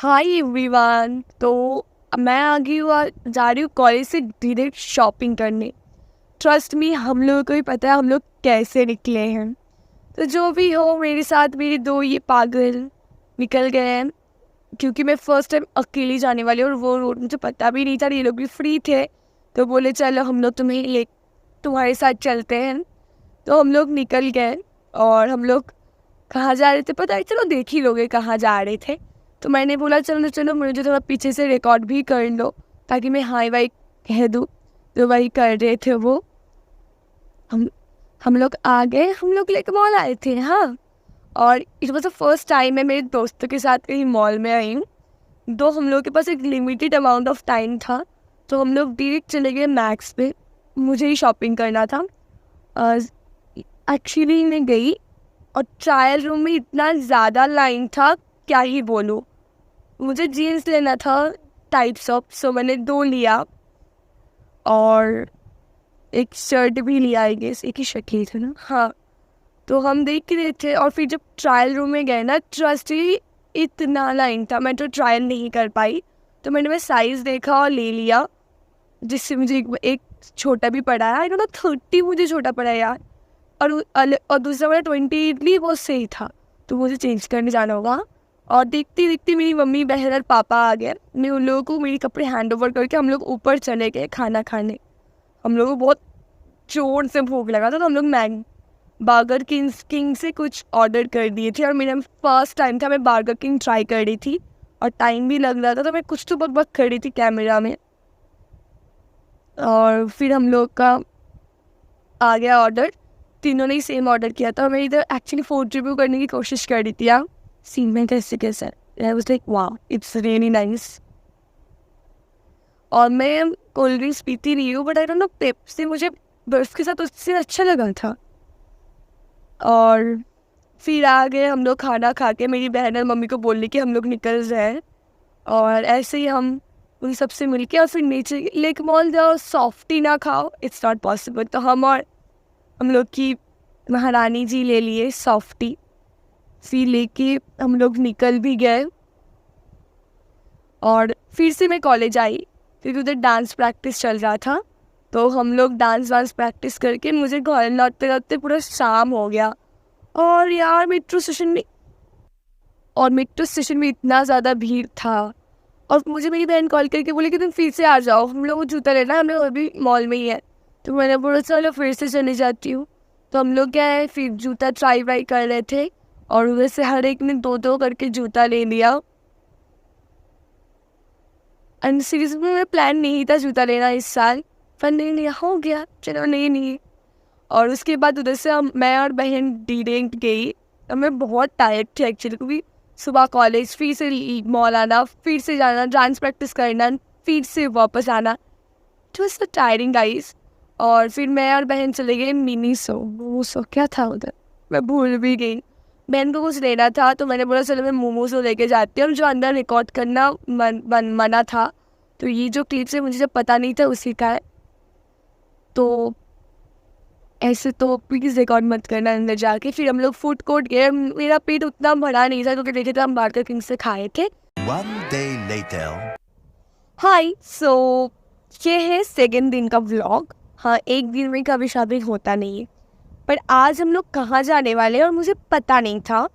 Hi everyone. तो मैं आ गई हूँ, जा रही हूँ कॉलेज से डायरेक्ट शॉपिंग करने। ट्रस्ट मी, हम लोगों को ही पता है हम लोग कैसे निकले हैं। तो जो भी हो, मेरे साथ मेरे दो ये पागल निकल गए हैं, क्योंकि मैं फर्स्ट टाइम अकेली जाने वाली हूँ और वो रोड मुझे पता भी नहीं था। ये लोग भी फ्री थे तो बोले चलो हम लोग तुम्हारे साथ चलते हैं। तो हम लोग निकल गए। और हम लोग कहाँ जा रहे थे पता है? चलो देख ही लोगे कहाँ जा रहे थे। तो मैंने बोला चलो चलो, मुझे थोड़ा पीछे से रिकॉर्ड भी कर लो ताकि मैं हाई वाई कह दूँ। तो वही कर रहे थे वो। हम हम लोग आ गए, हम लोग लाइक मॉल आए थे। हाँ, और it was the first time मैं मेरे दोस्तों के साथ कहीं मॉल में आई हूँ। तो हम लोग के पास एक लिमिटेड अमाउंट ऑफ टाइम था, तो हम लोग डायरेक्ट चले गए मैक्स पे। मुझे ही शॉपिंग करना था। एक्चुअली मैं गई और ट्रायल रूम में इतना ज़्यादा लाइन था, क्या ही बोलूँ। मुझे जीन्स लेना था टाइप्स ऑफ, सो मैंने 2 लिया और एक शर्ट भी लिया। आई गेस एक ही शर्ट ली थी ना। हाँ, तो हम देख रहे थे और फिर जब ट्रायल रूम में गए ना, ट्रस्ट ही इतना लाइन था, मैं तो ट्रायल नहीं कर पाई। तो मैंने साइज़ देखा और ले लिया, जिससे मुझे एक छोटा भी पड़ा है। आई डोंट नो, 30 मुझे छोटा पड़ा है यार। और दूसरा वाला 28 वो सही था। तो मुझे चेंज करने जाना होगा। और देखती देखती मेरी मम्मी बहन और पापा आ गए। मैं उन लोगों को मेरे कपड़े हैंड ओवर करके हम लोग ऊपर चले गए खाना खाने। हम लोगों को बहुत जोर से भूख लगा था, तो हम लोग बर्गर किंग से कुछ ऑर्डर कर दिए थे। और मेरा फर्स्ट टाइम था, मैं बर्गर किंग ट्राई कर रही थी और टाइम भी लग रहा था, तो मैं कुछ तो बक कर रही थी कैमरा में। और फिर हम लोग का आ गया ऑर्डर। तीनों ने ही सेम ऑर्डर किया था। मैं इधर एक्चुअली फूड रिव्यू करने की कोशिश कर रही थी यार, सीन में कैसे कैसे। I was like wow, it's really nice. और मैं कोल्ड ड्रिंक्स पीती नहीं हूँ, but I don't know, Pepsi मुझे बर्फ के साथ उससे अच्छा लगा था। और फिर आ गए हम लोग खाना खा के। मेरी बहन और मम्मी को बोलने कि हम लोग निकल जाए, और ऐसे ही हम उन सबसे मिल के और फिर नीचे लेक मॉल जाओ, सॉफ्टी ना खाओ, इट्स नॉट पॉसिबल। तो हम लोग की महारानी जी ले लिए सॉफ्टी। फिर लेके हम लोग निकल भी गए और फिर से मैं कॉलेज आई, क्योंकि उधर डांस प्रैक्टिस चल रहा था। तो हम लोग डांस वांस प्रैक्टिस करके मुझे घर लौटते लौटते पूरा शाम हो गया। और यार मेट्रो स्टेशन में इतना ज़्यादा भीड़ था। और मुझे मेरी बहन कॉल करके बोली कि तुम फिर से आ जाओ, हम लोग को जूता लेना है, हम लोग अभी मॉल में ही है। तो मैंने बोला चलो फिर से चली जाती हूँ। तो हम लोग क्या है, फिर जूता ट्राई वाई कर रहे थे और उधर से हर एक ने 2-2 करके जूता ले लिया। एंड सीरीज में मेरा प्लान नहीं था जूता लेना इस साल, पर नहीं लिया, हो गया, चलो नहीं। और उसके बाद उधर से मैं और बहन डायरेक्ट गई। और मैं बहुत टायर्ड थी एक्चुअली, क्योंकि सुबह कॉलेज, फिर से मॉल आना, फिर से जाना, डांस प्रैक्टिस करना, फिर से वापस आना। It was so tiring guys. और फिर मैं और बहन चले गए मिनी सो। वो सो क्या था उधर, मैं भूल भी गई। बहन को कुछ लेना था तो मैंने बोला चलो मैं मोमोज लेके जाती हूँ, जो अंदर रिकॉर्ड करना मना था। तो ये जो क्लिप्स है मुझे जब पता नहीं था उसी का है। तो ऐसे तो प्लीज़ रिकॉर्ड मत करना अंदर जाके। फिर हम लोग फूड कोर्ट गए। मेरा पेट उतना भरा नहीं था, क्योंकि देखे थे हम बर्गर किंग से खाए थे। One day later. हाय, सो ये है सेकेंड दिन का व्लॉग। हाँ, एक दिन में कभी शॉपिंग होता नहीं है, पर आज हम लोग कहाँ जाने वाले हैं और मुझे पता नहीं था।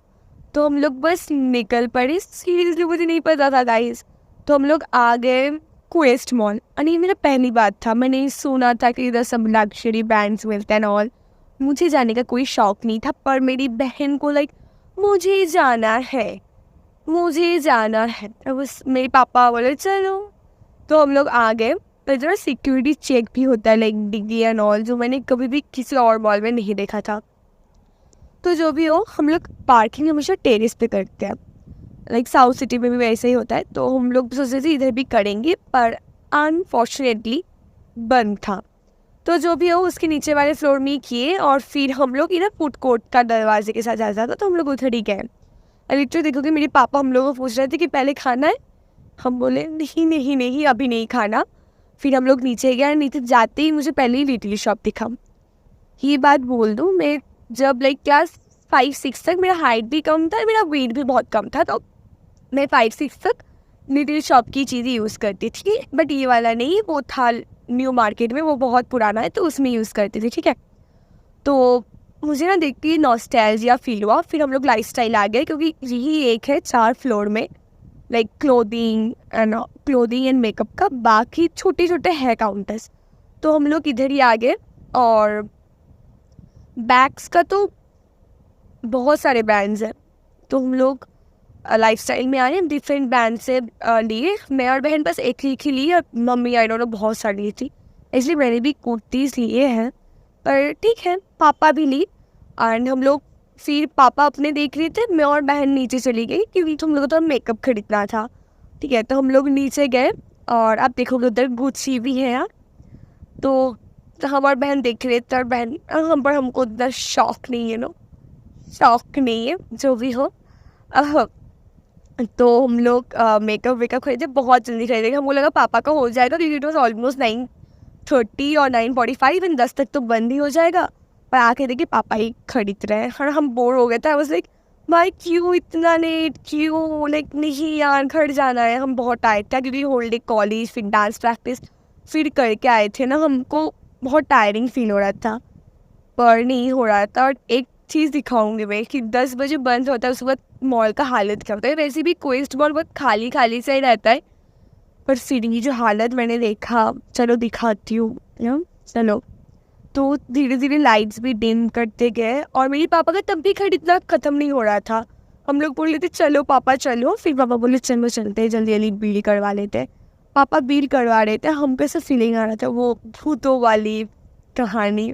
तो हम लोग बस निकल पड़े, सीरियसली मुझे नहीं पता था गाइस। तो हम लोग आ गए क्वेस्ट मॉल। और ये मेरा पहली बात था, मैंने सुना था कि इधर सब लग्जरी ब्रांड्स मिलते हैं ऑल। मुझे जाने का कोई शौक नहीं था, पर मेरी बहन को लाइक मुझे जाना है। तो बस मेरे पापा बोले चलो। तो हम लोग आ गए। पर जरा सिक्योरिटी चेक भी होता है, लाइक डिग्गी एंड ऑल, जो मैंने कभी भी किसी और मॉल में नहीं देखा था। तो जो भी हो, हम लोग पार्किंग हमेशा टेरेस पे करते हैं, लाइक साउथ सिटी में भी वैसे ही होता है। तो हम लोग सोचे थे इधर भी करेंगे, पर अनफॉर्चुनेटली बंद था। तो जो भी हो, उसके नीचे वाले फ्लोर में ही किए। और फिर हम लोग इधर फूड कोर्ट का दरवाजे के साथ जाता था, तो हम लोग उधर ही गए। लिटरली देखोगे मेरे पापा हम लोगों को पूछ रहे थे कि पहले खाना है। हम बोले नहीं नहीं नहीं, अभी नहीं खाना। फिर हम लोग नीचे गए। नीचे जाते ही मुझे पहले ही लिटिल शॉप दिखा। ये बात बोल दूँ, मैं जब लाइक क्लास 5-6 तक, मेरा हाइट भी कम था, मेरा वेट भी बहुत कम था। तो मैं 5-6 तक लिटिल शॉप की चीज़ें यूज़ करती थी, बट ये वाला नहीं, वो था न्यू मार्केट में, वो बहुत पुराना है तो उसमें यूज़ करती थी, ठीक है। तो मुझे ना देख के नॉस्टैल्जिया फील हुआ। फिर हम लोग लाइफस्टाइल आ गए, क्योंकि यही एक है 4 फ्लोर में, लाइक क्लोथिंग एंड मेकअप का, बाकी छोटे छोटे है काउंटर्स। तो हम लोग इधर ही आ गए। और बैग्स का तो बहुत सारे ब्रांड्स हैं, तो हम लोग लाइफस्टाइल में आए, डिफरेंट ब्रांड से लिए। मैं और बहन बस एक ही ली, और मम्मी आई डोंट नो बहुत सारी ली थी, इसलिए मैंने भी कुर्तीज़ लिए हैं। पर ठीक है, पापा भी ली। एंड हम लोग फिर पापा अपने देख रहे थे, मैं और बहन नीचे चली गई, क्योंकि हम लोग को तो मेकअप खरीदना था, ठीक है। तो हम लोग नीचे गए, और आप देखोगे उधर गुच्ची भी है यार। तो हम और बहन देख रहे थे, और बहन हमको उतना शौक नहीं है, शौक नहीं है, जो भी हो। तो हम लोग मेकअप वेकअप खरीदे, बहुत जल्दी खरीदे। हमको लगा पापा का हो जाएगा, क्योंकि इट वॉज ऑलमोस्ट 9:30 और 9:45, एंड 10 तक तो बंद ही हो जाएगा। पर आके देखिए पापा ही खरीद रहे हैं, और हम बोर हो गए थे। आई वाज लाइक, भाई क्यों इतना लेट, क्यों, लाइक नहीं यार, घर जाना है। हम बहुत टायर्ड था, क्योंकि होल डे कॉलेज, फिर डांस प्रैक्टिस फिर करके आए थे ना, हमको बहुत टायरिंग फील हो रहा था, पर नहीं हो रहा था। और एक चीज़ दिखाऊंगी मैं, कि 10 बजे बंद होता है, उसके बाद मॉल का हालत क्या होता है। वैसे भी क्वेस्ट मॉल बहुत खाली खाली सा ही रहता है, पर सीढ़ी जो हालत मैंने देखा, चलो दिखाती हूँ। चलो, तो धीरे धीरे लाइट्स भी डिम करते गए, और मेरे पापा का तब भी खरीदना ख़त्म नहीं हो रहा था। हम लोग बोल रहे थे चलो पापा चलो, फिर पापा बोले चलो चलते हैं, जल्दी जल्दी बिल करवा लेते हैं। पापा बिल करवा रहे थे, हमको ऐसा फीलिंग आ रहा था, वो भूतों वाली कहानी,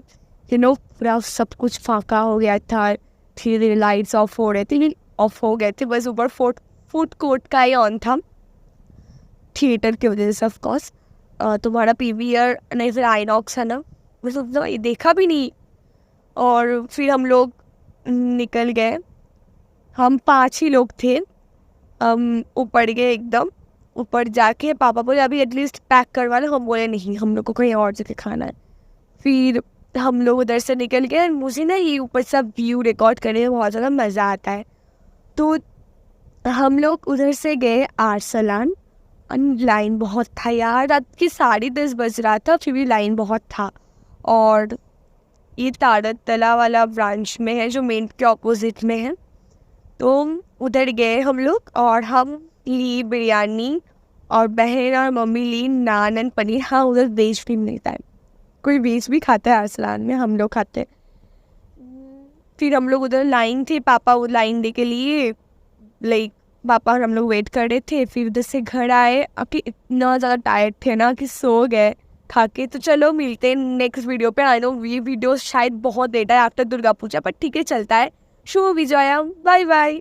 पूरा सब कुछ फाका हो गया था। धीरे धीरे लाइट्स ऑफ हो रहे थे, ऑफ हो गए थे, बस ऊपर फूड कोर्ट का ही ऑन था, थिएटर की वजह से ऑफकोर्स। तुम्हारा PVR नहीं, फिर आइनॉक्स है ना, बस उतना ये देखा भी नहीं। और फिर हम लोग निकल गए, हम 5 ही लोग थे। हम ऊपर गए, एकदम ऊपर जाके पापा बोले अभी एटलीस्ट पैक करवा लो। हम बोले नहीं, हम लोग को कहीं और जगह खाना है। फिर हम लोग उधर से निकल गए। मुझे ना ये ऊपर से व्यू रिकॉर्ड करने में बहुत ज़्यादा मज़ा आता है, तो हम लोग उधर से गए आर्सलान। लाइन बहुत था यार, रात के 10:30 बज रहा था, फिर भी लाइन बहुत था। और ये तारतला वाला ब्रांच में है, जो मेन के ऑपोजिट में है। तो उधर गए हम लोग, और हम ली बिरयानी, और बहन और मम्मी ली नान एंड पनीर। हाँ, उधर वेज भी मिलता है, कोई वेज भी खाता है आर्सलान में, हम लोग खाते हैं। फिर हम लोग उधर लाइन थे, पापा वो लाइन दे के लिए, लाइक पापा और हम लोग वेट कर रहे थे। फिर उधर से घर आए, अभी इतना ज़्यादा टायर्ड थे ना कि सो गए खा के। तो चलो मिलते हैं नेक्स्ट वीडियो पे। आई नो ये वीडियो शायद बहुत लेट है आफ्टर दुर्गा पूजा, पर ठीक है, चलता है। शुभ विजया, बाय बाय।